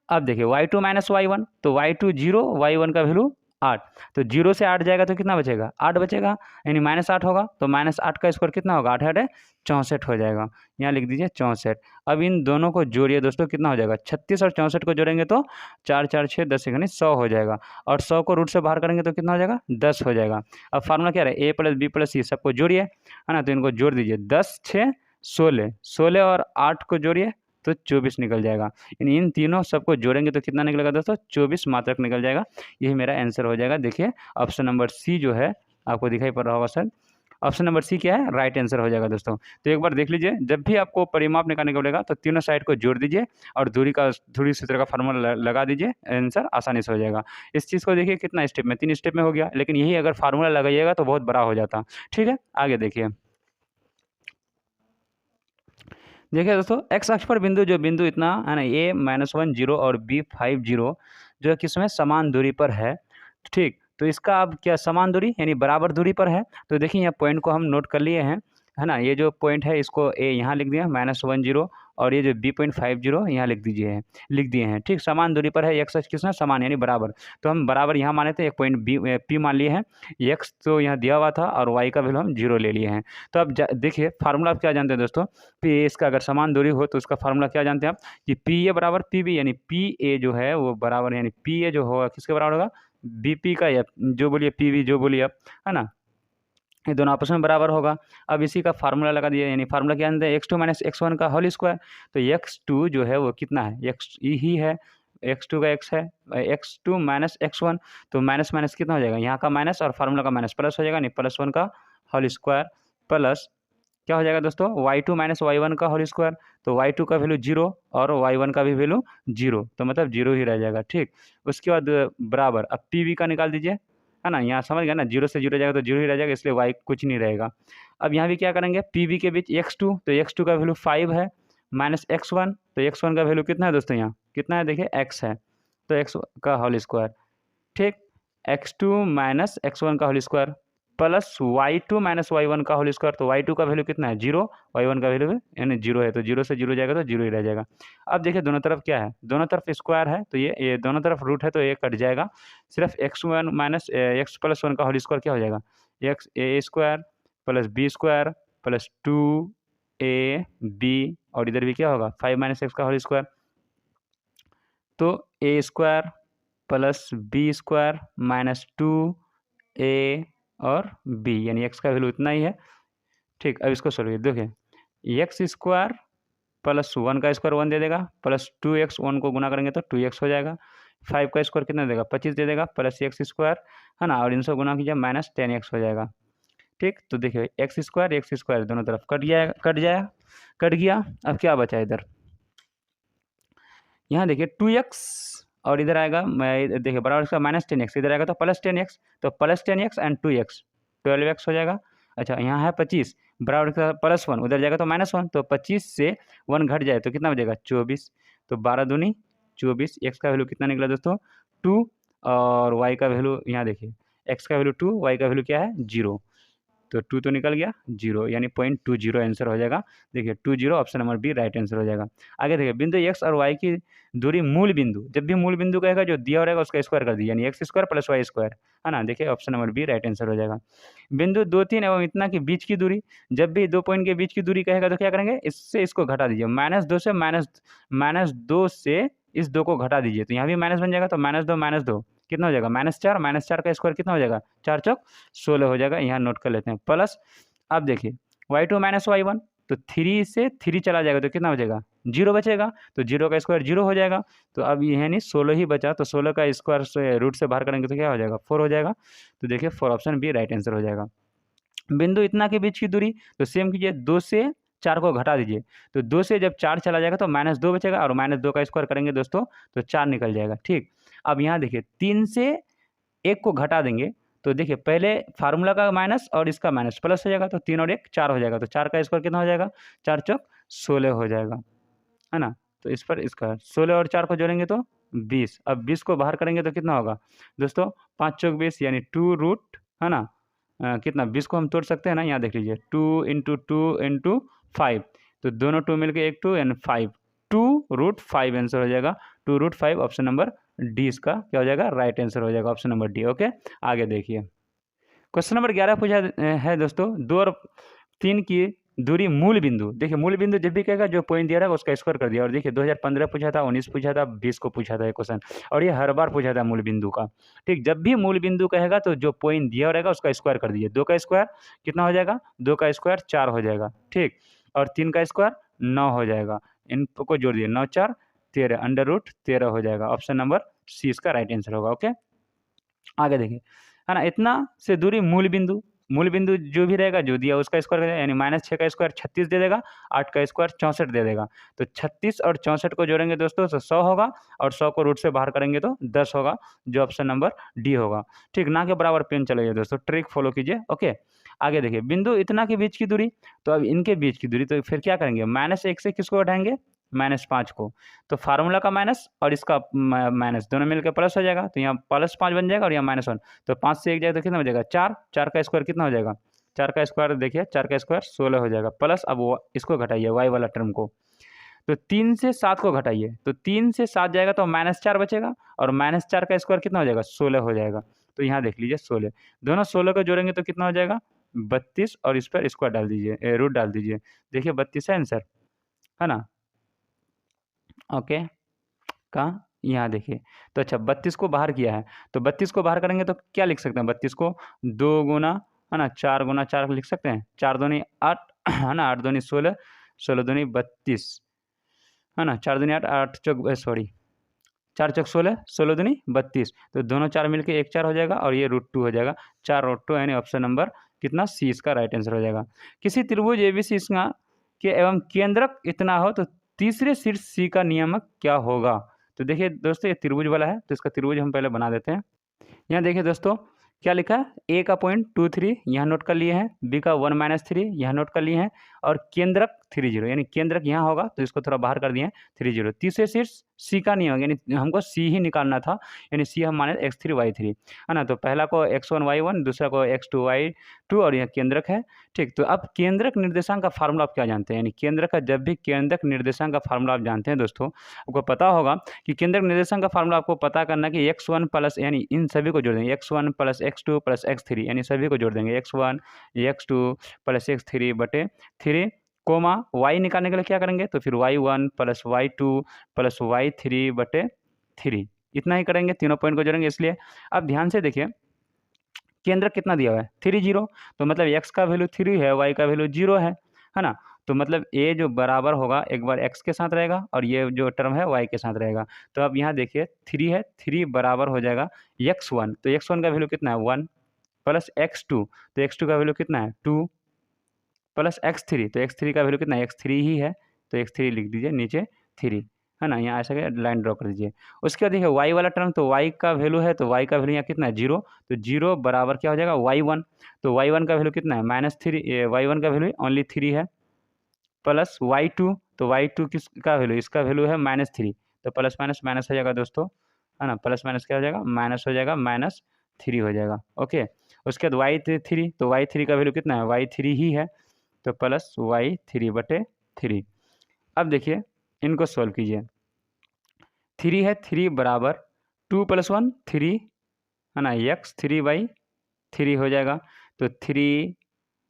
अब देखिए y2 माइनस y1, तो y2 0, y1 का वैल्यू 8, तो 0 से 8 जाएगा तो कितना बचेगा 8 बचेगा, यानी -8 होगा, तो -8 का स्क्वायर कितना होगा 8 8 64 हो जाएगा, यहाँ लिख दीजिए 64। अब इन दोनों को जोड़िए दोस्तों, कितना हो जाएगा 36 और 64 को जोड़ेंगे तो 4 4 6 10 यानी 100 हो जाएगा, और 100 को रूट से बाहर करेंगे तो कितना हो जाएगा 10 हो जाएगा। अब फार्मूला क्या है, ए प्लस बी प्लस सी सबको जोड़िए, है ना, तो इनको जोड़ दीजिए 10 6 16, 16 और 8 को जोड़िए तो 24 निकल जाएगा, यानी इन तीनों सबको जोड़ेंगे तो कितना निकलेगा दोस्तों 24 मात्रक निकल जाएगा। यही मेरा आंसर हो जाएगा। देखिए ऑप्शन नंबर सी जो है आपको दिखाई पड़ रहा होगा सर, ऑप्शन नंबर सी क्या है, राइट आंसर हो जाएगा दोस्तों। तो एक बार देख लीजिए, जब भी आपको परिमाप निकालने को बोलेगा तो तीनों साइड को जोड़ दीजिए और दूरी सूत्र का फार्मूला लगा दीजिए, आंसर आसानी से हो जाएगा। इस चीज़ को देखिए कितना स्टेप में, 3 स्टेप में हो गया, लेकिन यही अगर फार्मूला लगाइएगा तो बहुत बड़ा हो जाता। ठीक है, आगे देखिए दोस्तों, एक्स अक्ष पर बिंदु, जो बिंदु इतना है ना a -1 0 और b 5 0 जो है किसमें समान दूरी पर है। ठीक, तो इसका अब क्या समान दूरी यानी बराबर दूरी पर है। तो देखिए यहाँ पॉइंट को हम नोट कर लिए हैं, है ना, ये जो पॉइंट है इसको a यहाँ लिख दिया -1 0 और ये जो b.50 यहाँ लिख दिए हैं। ठीक, समान दूरी पर है, एक्स अक्ष किसमें समान यानी बराबर, तो हम बराबर यहाँ माने थे, एक पॉइंट बी पी मान लिए हैं, एक्स तो यहाँ दिया हुआ था और वाई का वैल्यू हम 0 ले लिए हैं। तो अब देखिए फार्मूला आप क्या जानते हैं दोस्तों, पी इसका अगर समान दूरी हो तो उसका फार्मूला क्या जानते हैं आप, कि पी ए बराबर पी बी, यानी पी ए जो है वो बराबर, यानी पी ए जो होगा किसके बराबर होगा, बी पी का, या जो बोलिए पी वी जो बोलिए आप, है ना, ये दोनों आपस में बराबर होगा। अब इसी का फार्मूला लगा दिया, यानी फार्मूला क्या जानते हैं, x2 माइनस x1 का होल स्क्वायर। तो x2 जो है वो कितना है, x ही है, x2 का x है, x2 माइनस x1, तो माइनस माइनस कितना हो जाएगा, यहाँ का माइनस और फार्मूला का माइनस प्लस हो जाएगा, नहीं +1 का होल स्क्वायर प्लस क्या हो जाएगा दोस्तों, y2 माइनस y1 का होल स्क्वायर। तो y2 का वैल्यू 0 और y1 का भी वैल्यू 0, तो मतलब 0 ही रह जाएगा। ठीक, उसके बाद बराबर, अब पी वी का निकाल दीजिए, है ना, यहाँ समझ गया ना, 0 से 0 जाएगा तो 0 ही रह जाएगा, इसलिए y कुछ नहीं रहेगा। अब यहाँ भी क्या करेंगे, पी वी के बीच x2, तो x2 का वैल्यू 5 है माइनस x1, तो x1 का वैल्यू कितना है दोस्तों, यहाँ कितना है देखिए x है, तो x का होल स्क्वायर, ठीक, x2 माइनस x1 का whole square plus y2 minus y1 का होल स्क्वायर, तो y2 का वैल्यू कितना है 0, y1 का वैल्यू यानी 0 है, तो 0 से 0 जाएगा तो 0 ही रह जाएगा। अब देखिए दोनों तरफ क्या है, दोनों तरफ स्क्वायर है, तो ये दोनों तरफ रूट है, तो ये कट जाएगा, सिर्फ x1 माइनस x प्लस 1 का होल स्क्वायर क्या हो जाएगा, X A square plus B square plus 2ab, और इधर भी क्या होगा 5 माइनस एक्स का होल स्क्वायर, तो A square plus B square minus 2a और b, यानी x का वैल्यू इतना ही है, ठीक। अब इसको सॉल्व देखिए, एक्स स्क्वायर प्लस 1 का स्क्वायर 1 दे देगा, प्लस 2x 1 को गुना करेंगे तो 2x हो जाएगा, 5 का स्क्वायर कितना देगा 25 दे देगा, प्लस एक्स स्क्वायर है ना, और इनसे गुना कीजिए माइनस 10x हो जाएगा, ठीक। तो देखिए एक्स स्क्वायर दोनों तरफ कट गया। अब क्या बचा इधर, यहाँ देखिए 2x और इधर आएगा, मैं देखिए बराबर इसका माइनस 10x, इधर आएगा तो प्लस 10x, तो plus 10x and 2x 12x हो जाएगा। अच्छा यहाँ है 25 बराबर इसका प्लस 1, उधर जाएगा तो माइनस 1, तो 25 से 1 घट जाए तो कितना बचेगा 24, तो 12 दूनी 24, x का वैल्यू कितना निकला दोस्तों 2, और y का वैल्यू यहाँ देखिए, x का वैल्यू 2, y का वैल्यू क्या है 0, तो 2 तो निकल गया 0, यानी 0.20 आंसर हो जाएगा। देखिए 20 option number b right answer हो जाएगा। आगे देखिए बिंदु x और y की दूरी मूल बिंदु, जब भी मूल बिंदु कहेगा जो दिया रहेगा उसका स्क्वायर कर दीजिए, यानी x square plus y square है ना, देखिए option number b right answer हो जाएगा। बिंदु 2, 3 एवं इतना के बीच की दूरी, जब भी 2 पॉइंट के बीच की दूरी कहेगा तो क्या करेंगे, इससे इसको घटा दीजिए, -2 से -2 से इस 2 को घटा दीजिए, तो यहाँ भी माइनस बन जाएगा, तो -2 कितना हो जाएगा -4 का स्क्वायर कितना हो जाएगा 4 चौक 16 हो जाएगा, यहाँ नोट कर लेते हैं प्लस। अब देखिए y2 माइनस y1, तो 3 से 3 चला जाएगा तो कितना हो जाएगा 0 बचेगा, तो 0 का स्क्वायर 0 हो जाएगा, तो अब ये यानी 16 ही बचा, तो 16 का स्क्वायर से रूट से बाहर करेंगे तो क्या हो जाएगा 4 हो जाएगा, तो देखिए 4 ऑप्शन बी राइट आंसर हो जाएगा। बिंदु इतना के बीच की दूरी, तो सेम कीजिए 2 से 4 को घटा दीजिए, तो 2 से जब 4 चला जाएगा तो -2 बचेगा, और -2 का स्क्वायर करेंगे दोस्तों तो 4 निकल जाएगा, ठीक। अब यहाँ देखिए 3 से 1 को घटा देंगे, तो देखिए पहले फार्मूला का माइनस और इसका माइनस प्लस हो जाएगा, तो 3 और 1 4 हो जाएगा, तो 4 का स्क्वायर कितना हो जाएगा 4 चौक 16 हो जाएगा, है ना। तो इस पर इसका 16 और 4 को जोड़ेंगे तो 20, अब 20 को बाहर करेंगे तो कितना होगा दोस्तों 5 चौक 20, यानी 2 रूट है ना, कितना 20 को हम तोड़ सकते हैं ना, यहाँ देख लीजिए 2 इंटू 2 इंटू 5, तो दोनों 2 मिलकर 1 2 एंड 5, 2√5 आंसर हो जाएगा, 2√5 ऑप्शन नंबर डी इसका क्या हो जाएगा राइट आंसर हो जाएगा, ऑप्शन नंबर डी। ओके आगे देखिए क्वेश्चन नंबर 11 पूछा है दोस्तों, 2 और 3 की दूरी मूल बिंदु, देखिए मूल बिंदु जब भी कहेगा जो पॉइंट दिया रहेगा उसका स्क्वायर कर दिया, और देखिए 2015 पूछा था, 19 पूछा था, 20 को पूछा था ये क्वेश्चन, और ये हर बार पूछा था मूल बिंदु का, ठीक। जब भी मूल बिंदु कहेगा तो जो पॉइंट दिया रहेगा उसका स्क्वायर कर दीजिए, 2 का स्क्वायर कितना हो जाएगा 2 का स्क्वायर 4 हो जाएगा, ठीक, और 3 का स्क्वायर 9 हो जाएगा, इनको जोड़ दिए 9 4 13 √13 हो जाएगा, ऑप्शन नंबर सी इसका राइट आंसर होगा। ओके आगे देखिए है ना, इतना से दूरी मूल बिंदु जो भी रहेगा जो दिया उसका स्क्वायर करेगा, यानी -6 का स्क्वायर 36 दे देगा, 8 का स्क्वायर 64 दे देगा, तो 36 और 64 को जोड़ेंगे दोस्तों तो 100 होगा, और 100 को रूट से बाहर करेंगे तो 10 होगा, जो ऑप्शन नंबर डी होगा, ठीक। ना के बराबर पेन चलेगा दोस्तों, ट्रिक फॉलो कीजिए। ओके आगे देखिए बिंदु इतना के बीच की दूरी, तो अब इनके बीच की दूरी, तो फिर क्या करेंगे -1 से किसको घटाएंगे -5 को, तो फार्मूला का माइनस और इसका माइनस दोनों मिलकर प्लस हो जाएगा, तो यहाँ +5 बन जाएगा और यहाँ -1, तो 5 से 1 जाएगा तो कितना हो जाएगा 4, 4 का स्क्वायर कितना हो जाएगा 4 का स्क्वायर देखिए 4 का स्क्वायर 16 हो जाएगा, प्लस अब इसको घटाइए y वाला टर्म को, तो 3 से 7 को घटाइए, तो 3 से 7 जाएगा तो -4 बचेगा, और -4 का स्क्वायर कितना हो जाएगा 16 हो जाएगा, तो यहाँ देख लीजिए 16, दोनों 16 को जोड़ेंगे तो कितना हो जाएगा 32, और इस पर स्क्वायर डाल दीजिए, रूट डाल दीजिए, देखिए 32 है आंसर, है ना। ओके कहाँ यहाँ देखिए, तो अच्छा 32 को बाहर किया है, तो 32 को बाहर करेंगे तो क्या लिख सकते हैं 32 को 2 गुना है ना 4 गुना 4 लिख सकते हैं, 4 दूनी 8 है ना, 8 दूनी 16, 16 दूनी 32 है ना, 4 दूनी 8, 8 चौक सॉरी 4 चौक 16, 16 दूनी 32, तो दोनों 4 मिलके 1 4 हो जाएगा, और ये √2 हो जाएगा, 4√2 यानी ऑप्शन नंबर कितना सी इसका राइट आंसर हो जाएगा। किसी त्रिभुज एबीसी के एवं केंद्रक इतना हो तो तीसरे शीर्ष सी का नियामक क्या होगा, तो देखिए दोस्तों ये त्रिभुज वाला है, तो इसका त्रिभुज हम पहले बना देते हैं। यहाँ देखिए दोस्तों क्या लिखा है, ए का पॉइंट 2 3 यहाँ नोट कर लिए हैं, बी का 1 - 3 यहाँ नोट कर लिए हैं, और केंद्रक 30, यानी केंद्रक यहाँ होगा तो इसको थोड़ा बाहर कर दिए 30। तीसरे शीर्ष सी का नहीं होगा, यानी हमको सी ही निकालना था, यानी सी हम माने x3 y3, है ना। तो पहला को x1 y1, दूसरा को x2 y2 और यह केंद्रक है। ठीक, तो अब केंद्रक निर्देशांक का फार्मूला आप क्या जानते हैं, यानी केंद्रक का जब भी केंद्रक निर्देशांक का फार्मूला आप जानते हैं दोस्तों, आपको पता होगा कि केंद्रक निर्देशांक का फार्मूला आपको पता करना कि x1 प्लस, यानी इन सभी को जोड़ देंगे, x1 plus x2 plus x3, यानी सभी को जोड़ देंगे, x1 x2 प्लस x3 बटे 3, कोमा y निकालने के लिए क्या करेंगे, तो फिर y1 plus y2 plus y3 बटे 3, इतना ही करेंगे, तीनों पॉइंट को जोड़ेंगे। इसलिए अब ध्यान से देखिए केंद्र कितना दिया हुआ है 30, तो मतलब x का वैल्यू 3 है, y का वैल्यू 0 है ना। तो मतलब a जो बराबर होगा एक बार x के साथ रहेगा और ये जो टर्म है y के साथ रहेगा। तो अब यहाँ देखिए 3 है, 3 बराबर हो जाएगा x1, तो x1 का वैल्यू कितना है 1 प्लस x2, तो x2 का वैल्यू कितना है 2 प्लस x3, तो x3 का वैल्यू कितना है x3 ही है, तो x3 लिख दीजिए नीचे 3, है ना। यहाँ ऐसा लाइन ड्रॉ कर दीजिए। उसके बाद देखिए y वाला टर्म, तो y का वैल्यू है, तो y का वैल्यू यहाँ कितना है 0, तो 0 बराबर क्या हो जाएगा y1, तो y1 का वैल्यू कितना है -3, y1 का वैल्यू ओनली 3 है, प्लस y2, तो y2 किसका वैल्यू, इसका वैल्यू है -3, तो प्लस माइनस माइनस हो जाएगा दोस्तों, है ना। प्लस माइनस क्या हो जाएगा, माइनस हो जाएगा, -3 हो जाएगा। ओके, उसके बाद y3, तो y3 का वैल्यू कितना है y3 ही है, तो प्लस y3 बटे 3। अब देखिए इनको सॉल्व कीजिए, 3 है, 3 बराबर 2 + 1 3, है ना, x3/3 हो जाएगा, तो 3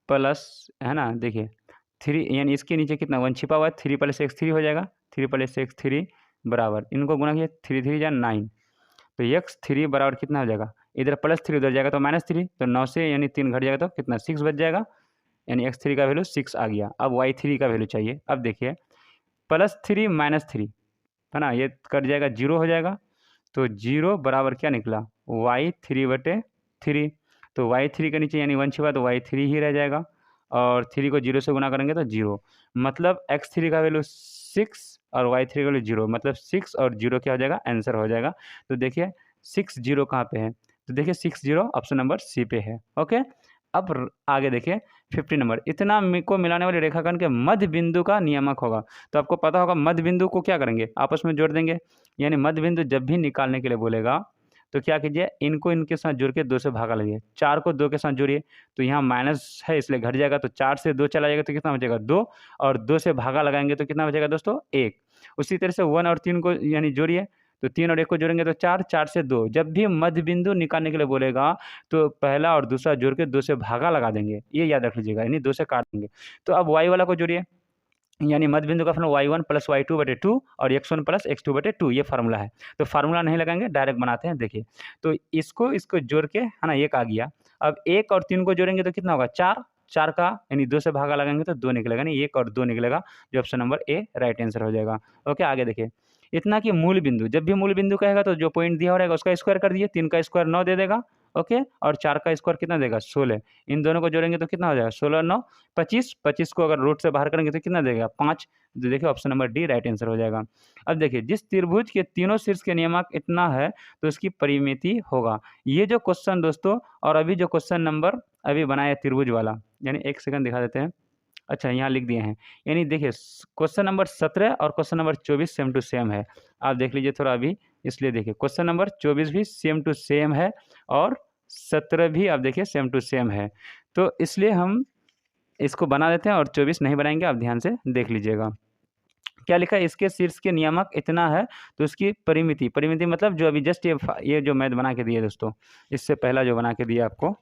प्लस, है ना, देखिए 3 यानी इसके नीचे कितना 1 छिपा हुआ है, 3 + x 3 हो जाएगा, 3 + x 3 बराबर, इनको गुना किया 3 3 जा 9, तो x3 बराबर कितना हो जाएगा, इधर +3 उधर जाएगा तो -3, तो 9 से यानी 3 घट जाएगा तो कितना 6 बच जाएगा, यानी x3 का वैल्यू 6 आ गया। अब y3 का वैल्यू चाहिए। अब देखिए +3 -3, है ना, ये कट जाएगा 0 हो जाएगा, तो 0 बराबर क्या निकला y3 बटे 3, तो y3 के नीचे यानी 1 छिपा तो y3 ही रह जाएगा, और 3 को 0 से गुना करेंगे तो 0, मतलब x3 का वैल्यू 6 और y3 का वैल्यू 0, मतलब 6 और 0 क्या हो जाएगा, आंसर हो जाएगा। तो देखिए 6 0 कहाँ पे है, तो देखिए 6 0 ऑप्शन नंबर सी पे है। ओके, अब आगे देखिए 50 नंबर, इतना को मिलाने वाले रेखाखंड के मध्य बिंदु का नियामक होगा। तो आपको पता होगा मध्य बिंदु को क्या करेंगे, आपस में जोड़ देंगे, यानी मध्य बिंदु जब भी निकालने के लिए बोलेगा तो क्या कीजिए, इनको इनके साथ जोड़ के 2 से भागा लगिए, 4 को 2 के साथ जोड़िए, तो यहाँ माइनस है इसलिए घट जाएगा, तो 4 से 2 चला जाएगा तो कितना बचेगा 2, और 2 से भागा लगाएंगे तो कितना बचेगा दोस्तों 1। उसी तरह से 1 और 3 को यानी जोड़िए, तो 3 और 1 को जोड़ेंगे तो 4, 4 से 2, जब भी मध्य बिंदु निकालने के लिए बोलेगा तो पहला और दूसरा जोड़ के 2 से भागा लगा देंगे, ये याद रख लीजिएगा, यानी 2 से काट देंगे। तो अब y वाला को जोड़िए, यानी मध्य बिंदु का फार्मूला y1 + y2 बटे 2 और x1 + x2 बटे 2, ये फार्मूला है। तो फार्मूला नहीं लगाएंगे, डायरेक्ट बनाते हैं। देखिए तो इसको जोड़ के, है ना, 1 आ गया। अब 1 और 3 को जोड़ेंगे तो कितना होगा 4, 4 का यानी 2 से भागा लगाएंगे तो 2 निकलेगा, यानी 1 और 2 निकलेगा, जो option number a right answer हो जाएगा। ओके, आगे देखिए, इतना कि मूल बिंदु, जब भी मूल बिंदु कहेगा तो जो पॉइंट दिया हो रहेगा उसका स्क्वायर कर दीजिए, 3 का स्क्वायर 9 दे देगा, ओके, और 4 का स्क्वायर कितना देगा 16, इन दोनों को जोड़ेंगे तो कितना हो जाएगा 16 9 25, 25 को अगर रूट से बाहर करेंगे तो कितना देगा 5, तो देखिए option number D right answer हो जाएगा। अब देखिए जिस त्रिभुज के तीनों शीर्ष के नियामक इतना है तो इसकी परिमिति होगा। ये जो क्वेश्चन दोस्तों, और अभी जो क्वेश्चन नंबर अभी बनाया त्रिभुज वाला, यानी एक सेकंड दिखा देते हैं, अच्छा यहाँ लिख दिए हैं, यानी देखिए क्वेश्चन नंबर 17 और question number 24 same to same है, आप देख लीजिए थोड़ा अभी, इसलिए देखिए क्वेश्चन नंबर 24 भी सेम टू सेम है और 17 भी आप देखिए सेम टू सेम है, तो इसलिए हम इसको बना देते हैं और 24 नहीं बनाएंगे, आप ध्यान से देख लीजिएगा। क्या लिखा है, इसके शीर्ष के नियामक इतना है तो इसकी परिमिति, परिमिति मतलब जो अभी जस्ट ये जो मैथ बना के दिए दोस्तों, इससे पहला जो बना के दिया आपको,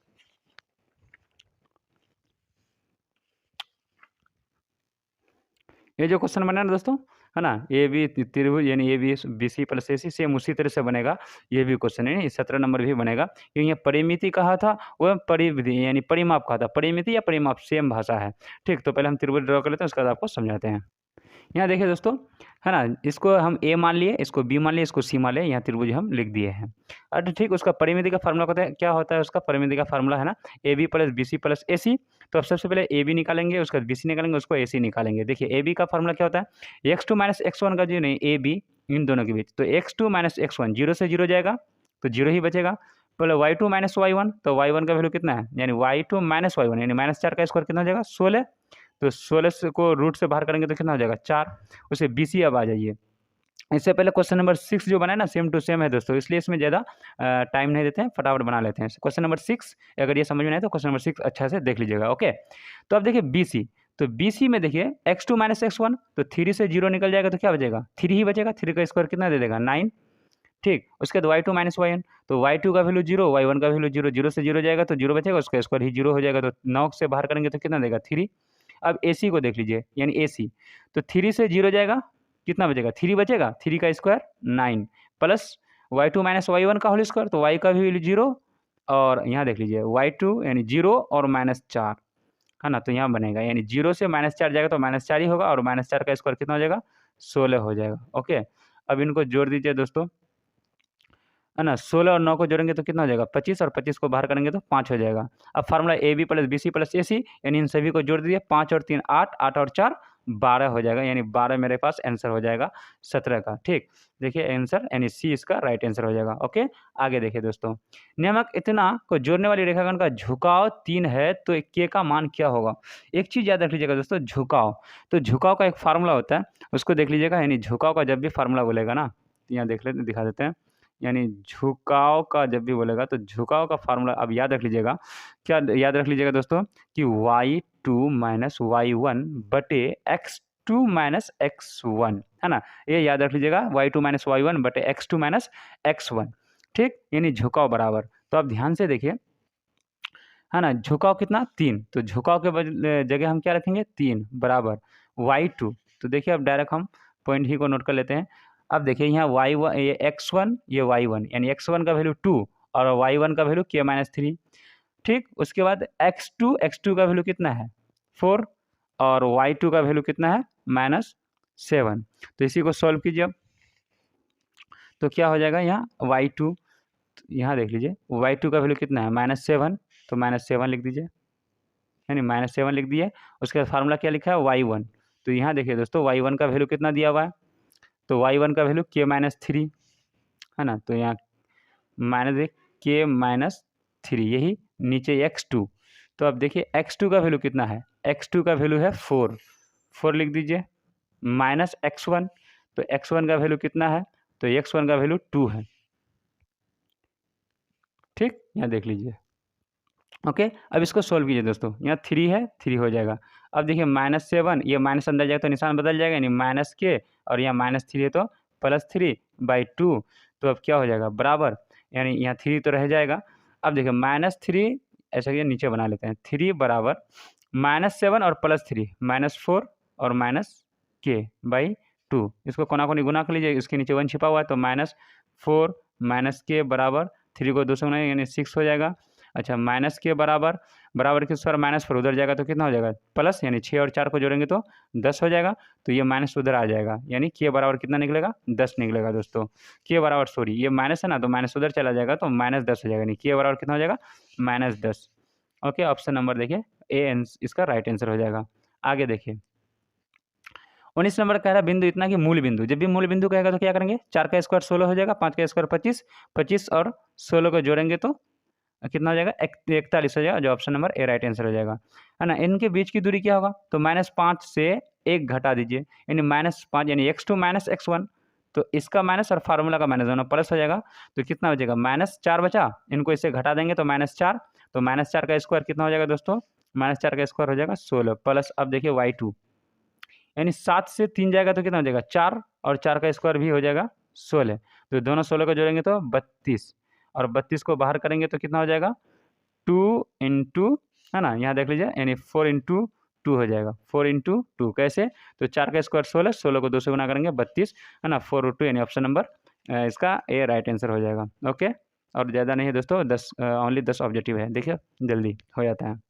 ये जो क्वेश्चन बना ना दोस्तों, है ना, ये भी त्रिभुज यानी ये भी BC + AC सेम उसी तरह से बनेगा, ये भी क्वेश्चन है 17 नंबर भी बनेगा, क्योंकि ये परिमिति कहा था, वो परिविधि यानी परिमाप कहा था, परिमिति या परिमाप सेम भाषा है। ठीक, तो पहले हम त्रिभुज ड्रॉ कर लेते हैं, उसके बाद आपको समझाते हैं। यहाँ देखिए दोस्तों, है ना, इसको हम ए मान लिए, इसको बी मान लिए, इसको सी मान लिए, यहाँ त्रिभुज हम लिख दिए हैं। अच्छा ठीक, उसका परिमिति का फार्मूला होता है, क्या होता है उसका परिमिति का फार्मूला, है ना, AB + BC + AC। तो अब सबसे पहले AB निकालेंगे, उसके बाद BC निकालेंगे, उसको AC निकालेंगे। देखिए AB का फार्मूला क्या होता है, x2 - x1 का जो नहीं AB इन दोनों के बीच, तो x2 - x1 0 से 0 जाएगा तो 0 ही बचेगा, पहले y2 - y1, तो y1 का वैल्यू कितना है, यानी y2 - y1 यानी -4 का स्क्वायर कितना हो जाएगा 16, तो 16 को रूट से बाहर करेंगे तो कितना हो जाएगा 4। उसे BC अब आ जाइए। इससे पहले क्वेश्चन नंबर 6 जो बना है ना सेम टू सेम है दोस्तों, इसलिए इसमें ज़्यादा टाइम नहीं देते हैं, फटाफट बना लेते हैं। क्वेश्चन नंबर 6 अगर ये समझ में आए तो क्वेश्चन नंबर 6 अच्छा से देख लीजिएगा। ओके, तो अब देखिए BC, तो BC में देखिए x2 - x1, तो 3 से 0 निकल जाएगा तो क्या बचेगा 3 ही बचेगा। 3 का स्क्वायर कितना दे देगा 9। ठीक, उसके बाद y2 - yn, तो y2 का वैल्यू 0, y1 का वैल्यू 0, 0 से 0 जाएगा तो 0 बचेगा, उसका स्क्वायर ही 0 हो जाएगा, तो 9 से बाहर करेंगे तो कितना देगा 3। अब AC को देख लीजिए, यानी AC, तो 3 से 0 जाएगा, कितना बचेगा 3 बचेगा, 3 का स्क्वायर 9 प्लस y2 - y1 का होल स्क्वायर, तो y का भी वैल्यू 0, और यहाँ देख लीजिए y2 यानी 0 और -4 है ना, तो यहाँ बनेगा यानी 0 से -4 जाएगा तो -4 ही होगा, और -4 का स्क्वायर कितना हो जाएगा 16 हो जाएगा। ओके, अब इनको जोड़ दीजिए दोस्तों, है ना, 16 और 9 को जोड़ेंगे तो कितना हो जाएगा 25, और 25 को बाहर करेंगे तो 5 हो जाएगा। अब फार्मूला AB + BC + AC, यानी इन सभी को जोड़ दीजिए, 5 और 3 8, 8 और 4 12 हो जाएगा, यानी 12 मेरे पास आंसर हो जाएगा 17 का। ठीक, देखिए आंसर यानी C इसका राइट आंसर हो जाएगा। ओके, आगे देखिए दोस्तों, नियामक इतना को जोड़ने वाली रेखाखंड का झुकाव 3 है तो K का मान क्या होगा। एक चीज़ याद रख लीजिएगा दोस्तों, झुकाव, तो झुकाव का एक फार्मूला होता है, उसको देख लीजिएगा, यानी झुकाव का जब भी फार्मूला बोलेगा ना, यहाँ दिखा देते हैं, यानी झुकाव का जब भी बोलेगा तो झुकाव का फार्मूला अब याद रख लीजिएगा। क्या याद रख लीजिएगा दोस्तों कि y2 - y1 बटे x2 - x1, है ना, ये याद रख लीजिएगा, y2 - y1 बटे x2 - x1। ठीक, यानी झुकाव बराबर, तो अब ध्यान से देखिए, है ना, झुकाव कितना 3, तो झुकाव के जगह हम क्या रखेंगे 3 बराबर y2, तो देखिए अब डायरेक्ट हम पॉइंट ही को नोट कर लेते हैं। अब देखिए यहाँ y1 ये x1 ये y1, यानी x1 का वैल्यू 2 और y1 का वैल्यू k - 3। ठीक, उसके बाद x2 का वैल्यू कितना है 4, और y2 का वैल्यू कितना है -7। तो इसी को सॉल्व कीजिए अब, तो क्या हो जाएगा यहाँ y2, यहाँ देख लीजिए y2 का वैल्यू कितना है -7, तो -7 लिख दीजिए, यानी -7 लिख दिए। उसके बाद फार्मूला क्या लिखा है y1, तो यहाँ देखिए दोस्तों y1 का वैल्यू कितना दिया हुआ है, तो y1 का वैल्यू k - 3, है ना, तो यहाँ k - 3, यही नीचे x2, तो अब देखिए x2 का वैल्यू कितना है, x2 का वैल्यू है 4 लिख दीजिए, -x1, तो x1 का वैल्यू कितना है, तो x1 का वैल्यू 2 है। ठीक, यहाँ देख लीजिए। ओके, अब इसको सोल्व कीजिए दोस्तों, यहाँ 3 है 3 हो जाएगा। अब देखिए -7, ये माइनस अंदर जाएगा तो निशान बदल जाएगा, यानी -k, और यहाँ -3 है तो +3/2, तो अब क्या हो जाएगा बराबर, यानी यहाँ 3 तो रह जाएगा। अब देखिए -3 ऐसा कि नीचे बना लेते हैं, 3 बराबर -7 और +3 -4 और -k/2, इसको कोना कोनी गुना कर लीजिए, इसके नीचे 1 छिपा हुआ है, तो -4 -k बराबर 3 को 2 से गुना यानी 6 हो जाएगा। अच्छा, -k बराबर के स्क्वायर -4 उधर जाएगा तो कितना हो जाएगा प्लस, यानी 6 और 4 को जोड़ेंगे तो 10 हो जाएगा, तो ये माइनस उधर आ जाएगा, यानी k बराबर कितना निकलेगा 10 निकलेगा दोस्तों। k बराबर सॉरी ये माइनस है ना, तो माइनस उधर चला जाएगा तो -10 हो जाएगा, यानी k बराबर कितना हो जाएगा -10। ओके, ऑप्शन नंबर देखिए ए इसका राइट आंसर हो जाएगा। आगे देखिए 19 नंबर कह रहा है बिंदु इतना कि मूल बिंदु, जब भी मूल बिंदु कहेगा तो क्या करेंगे, 4 का स्क्वायर 16 हो जाएगा, 5 का स्क्वायर 25, 25 और 16 को जोड़ेंगे तो कितना हो जाएगा 41 हो जाएगा, जो option number a right answer हो जाएगा, है ना। इनके बीच की दूरी क्या होगा, तो -5 से 1 घटा दीजिए, यानी -5 यानी x2 - x1, तो इसका माइनस और फार्मूला का माइनस दोनों प्लस हो जाएगा, तो कितना बचेगा -4 बचा, इनको इससे घटा देंगे तो -4, तो -4 का स्क्वायर कितना हो जाएगा दोस्तों, -4 का स्क्वायर हो जाएगा 16 प्लस, अब देखिए y2 यानी 7 से 3 जाएगा तो कितना हो जाएगा 4, और 4 का स्क्वायर भी हो जाएगा 16, तो दोनों 16 को जोड़ेंगे तो 32, और 32 को बाहर करेंगे तो कितना हो जाएगा 2 इंटू, है ना, यहाँ देख लीजिए, यानी 4 इंटू 2 हो जाएगा, 4 इंटू 2 कैसे, तो 4 का स्क्वायर 16, 16 को 2 से गुना करेंगे 32, है ना, 4/2, यानी ऑप्शन नंबर इसका ए राइट आंसर हो जाएगा। ओके, और ज़्यादा नहीं है दोस्तों, 10 ओनली 10 ऑब्जेक्टिव है, देखिए जल्दी हो जाता है।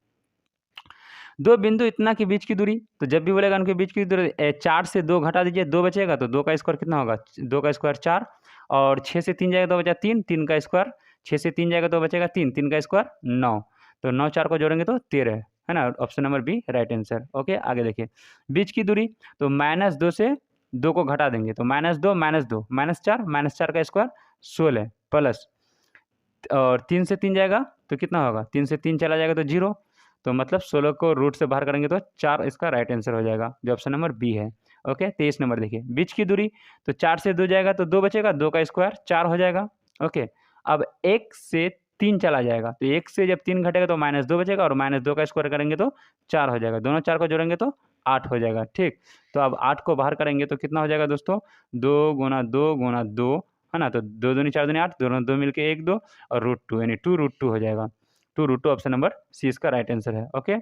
दो बिंदु इतना के बीच की दूरी, तो जब भी बोलेगा उनके बीच की दूरी 4 से 2 घटा दीजिए, 2 बचेगा, तो 2 का स्क्वायर कितना होगा, 2 का स्क्वायर 4, और 6 से 3 जाएगा 2 बचा 3, 3 का स्क्वायर, 6 से 3 जाएगा 2 बचेगा 3, 3 का स्क्वायर 9, तो 9 4 को जोड़ेंगे तो 13, है ना, option number b right answer. Okay, आगे देखिए बीच की दूरी, तो -2 से 2 को घटा देंगे तो -2 -2 -4 का स्क्वायर 16 प्लस, और 3 से 3 जाएगा तो कितना होगा, 3 से 3 चला जाएगा तो 0, तो मतलब 16 को रूट से बाहर करेंगे तो 4 इसका राइट आंसर हो जाएगा, जो ऑप्शन नंबर बी है। ओके, 23 नंबर देखिए, बीच की दूरी, तो 4 से 2 जाएगा तो 2 बचेगा, 2 का स्क्वायर 4 हो जाएगा। ओके, अब 1 से 3 चला जाएगा, तो 1 से जब 3 घटेगा तो -2 बचेगा, और -2 का स्क्वायर करेंगे तो 4 हो जाएगा, दोनों 4 को जोड़ेंगे तो 8 हो जाएगा। ठीक, तो अब 8 को बाहर करेंगे तो कितना हो जाएगा दोस्तों, 2 गुना 2 गुना 2, है ना, तो 2 दूनी 4 दूनी 8, दोनों 2 मिलके 1 2 और √2 यानी 2√2 हो जाएगा। 2√2 ऑप्शन नंबर सी इसका राइट आंसर है। ओके,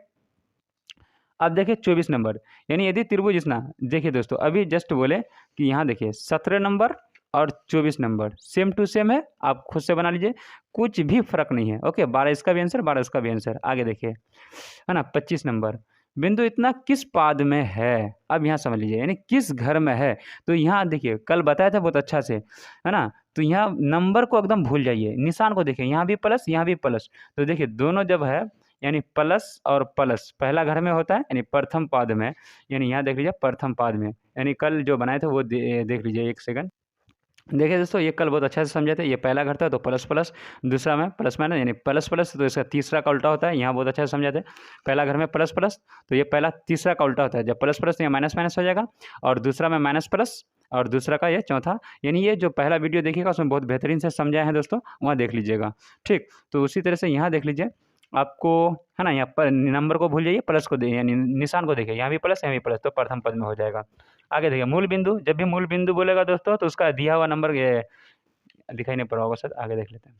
अब देखिए 24 नंबर, यानी यदि त्रिभुज इतना, देखिए दोस्तों अभी जस्ट बोले कि यहाँ देखिए 17 नंबर और 24 नंबर सेम टू सेम है, आप खुद से बना लीजिए, कुछ भी फर्क नहीं है। ओके, 12 इसका भी आंसर, 12 इसका भी आंसर। आगे देखिए, है ना, 25 नंबर, बिंदु इतना किस पाद में है, अब यहाँ समझ लीजिए, यानी किस घर में है। तो यहाँ देखिए कल बताया था बहुत अच्छा से, है ना, तो यहाँ नंबर को एकदम भूल जाइए, निशान को देखिए, यहाँ भी प्लस यहाँ भी प्लस, तो देखिए दोनों जब है यानी प्लस और प्लस पहला घर में होता है, यानी प्रथम पाद में, यानी यहाँ देख लीजिए प्रथम पाद में, यानी कल जो बनाए थे वो देख लीजिए, एक सेकंड देखिए दोस्तों, ये कल बहुत अच्छा से समझे थे। ये पहला घर था तो प्लस प्लस, दूसरा में प्लस माइनस यानी प्लस प्लस, तो इसका तीसरा का उल्टा होता है, यहाँ बहुत अच्छा से समझा थे। पहला घर में प्लस प्लस, तो ये पहला तीसरा का उल्टा होता है, जब प्लस प्लस तो ये माइनस माइनस हो जाएगा, और दूसरा में माइनस प्लस, और दूसरा का ये चौथा, यानी ये जो पहला वीडियो देखिएगा उसमें बहुत बेहतरीन से समझाए हैं दोस्तों, वहाँ देख लीजिएगा। ठीक, तो उसी तरह से यहाँ देख लीजिए आपको, है ना, यहाँ पर नंबर को भूल जाइए, प्लस को दे यानी निशान को देखिए, यहाँ भी प्लस यहाँ भी प्लस, तो प्रथम पद में हो जाएगा। आगे देखिए मूल बिंदु, जब भी मूल बिंदु बोलेगा दोस्तों तो उसका दिया हुआ नंबर ये दिखाई नहीं पड़ रहा होगा सर, आगे देख लेते हैं।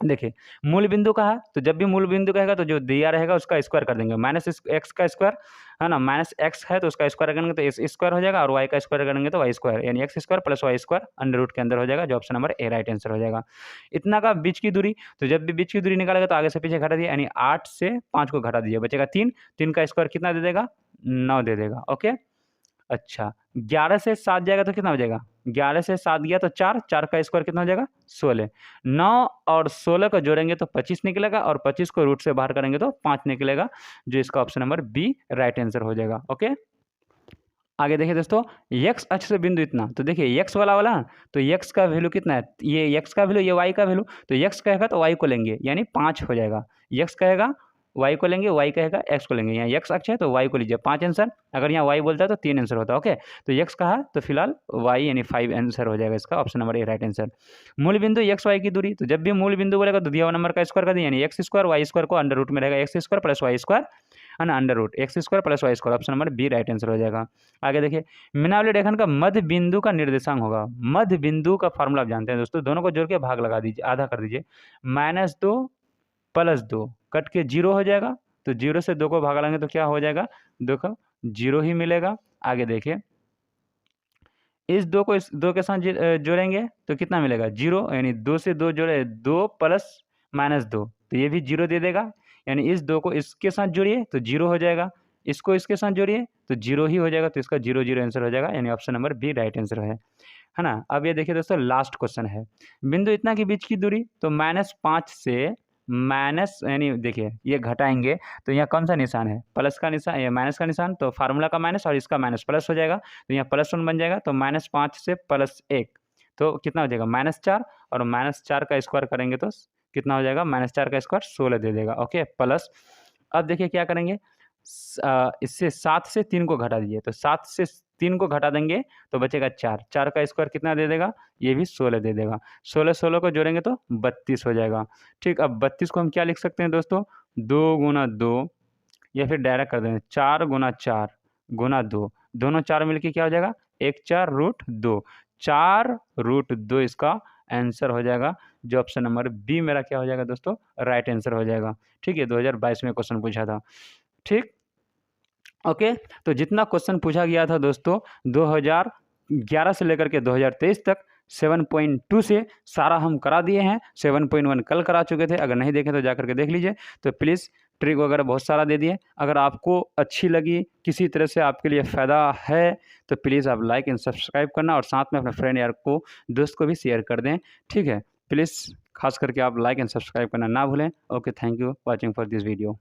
देखिए मूल बिंदु कहा, तो जब भी मूल बिंदु कहेगा तो जो दिया रहेगा उसका स्क्वायर कर देंगे, -x का स्क्वायर, है ना, -x है तो उसका स्क्वायर करेंगे तो x स्क्वायर हो जाएगा, और y का स्क्वायर करेंगे तो y स्क्वायर, यानी x square plus y square under root के अंदर हो जाएगा, जो option number a right answer हो जाएगा। इतना का बीच की दूरी, तो जब भी बीच की दूरी निकालेगा तो आगे से पीछे घटा दिया, यानी 8 से 5 को घटा दीजिए, बचेगा 3, 3 का स्क्वायर कितना दे देगा, 9 दे देगा। ओके, अच्छा 11 से 7 जाएगा तो कितना हो जाएगा, 11 से 7 गया तो 4, 4 का स्क्वायर कितना हो जाएगा, 16, 9 और 16 को जोड़ेंगे तो 25 निकलेगा, और 25 को रूट से बाहर करेंगे तो 5 निकलेगा, जो इसका option number b right answer हो जाएगा। ओके, आगे देखिए दोस्तों, x अक्ष से बिंदु इतना, तो देखिए x वाला वाला, तो x का वैल्यू कितना है, ये x का वैल्यू, ये y का वैल्यू, तो x कहेगा तो y को लेंगे, यानी 5 हो जाएगा, x कहेगा y को लेंगे, y कहेगा x को लेंगे, यहाँ x अक्ष है तो y को लीजिए 5 आंसर, अगर यहाँ y बोलता है तो 3 आंसर होता है। ओके, तो x कहा तो फिलहाल y यानी 5 आंसर हो जाएगा, इसका option number a right answer. मूल बिंदु x y की दूरी, तो जब भी मूल बिंदु बोलेगा तो दिया हुआ नंबर का स्क्वायर कर दिया, यानी x स्क्वायर y स्क्वायर को अंडर रूट में रहेगा, x square plus y square, है ना, under root x square plus y square, option number b right answer हो जाएगा। आगे देखिए, मिनावली रेखन का मध्य बिंदु का निर्देशांक होगा, मध्य बिंदु का फॉर्मूला आप जानते हैं दोस्तों, दोनों को जोड़ के भाग लगा दीजिए, आधा कर दीजिए, -2 + 2 कट के 0 हो जाएगा, तो 0 से 2 को भाग लेंगे तो क्या हो जाएगा, देखो 0 ही मिलेगा। आगे देखिए, इस 2 को इस 2 के साथ जोड़ेंगे तो कितना मिलेगा, 0, यानी 2 से 2 जोड़े 2 + -2, तो ये भी 0 दे देगा, यानी इस 2 को इसके साथ जोड़िए तो 0 हो जाएगा, इसको इसके साथ जोड़िए तो 0 ही हो जाएगा, तो इसका 0 0 आंसर हो जाएगा, यानी option number b right answer है ना। अब ये देखिए दोस्तों, लास्ट क्वेश्चन है, बिंदु इतना के बीच की दूरी, तो -5 से माइनस, यानी देखिए ये घटाएंगे तो यहाँ कौन सा निशान है, प्लस का निशान या माइनस का निशान, तो फार्मूला का माइनस और इसका माइनस प्लस हो जाएगा, तो यहाँ +1 बन जाएगा, तो -5 से +1 तो कितना हो जाएगा, -4, और -4 का स्क्वायर करेंगे तो कितना हो जाएगा, -4 का स्क्वायर 16 दे देगा। ओके, प्लस, अब देखिए क्या करेंगे, इससे 7 से 3 को घटा दीजिए, तो 7 से 3 को घटा देंगे तो बचेगा 4, 4 का स्क्वायर कितना दे देगा, ये भी 16 दे देगा, 16 16 को जोड़ेंगे तो 32 हो जाएगा। ठीक, अब 32 को हम क्या लिख सकते हैं दोस्तों, 2 गुना 2, या फिर डायरेक्ट कर देंगे 4 गुना 4 गुना 2, दोनों 4 मिलके क्या हो जाएगा, 1 4 √2, 4 √2 इसका आंसर हो जाएगा, जो ऑप्शन नंबर बी मेरा क्या हो जाएगा दोस्तों, राइट आंसर हो जाएगा। ठीक है, 2022 में क्वेश्चन पूछा था। ठीक, ओके, तो जितना क्वेश्चन पूछा गया था दोस्तों 2011 से लेकर के 2023 तक 7.2 से सारा हम करा दिए हैं, 7.1 कल करा चुके थे, अगर नहीं देखें तो जा करके देख लीजिए। तो प्लीज़ ट्रिक वगैरह बहुत सारा दे दिए, अगर आपको अच्छी लगी, किसी तरह से आपके लिए फ़ायदा है तो प्लीज़ आप लाइक एंड सब्सक्राइब करना, और साथ में अपने फ्रेंड यार को, दोस्त को भी शेयर कर दें। ठीक है, प्लीज़ खास करके आप लाइक एंड सब्सक्राइब करना ना भूलें। Okay, thank you watching for this video.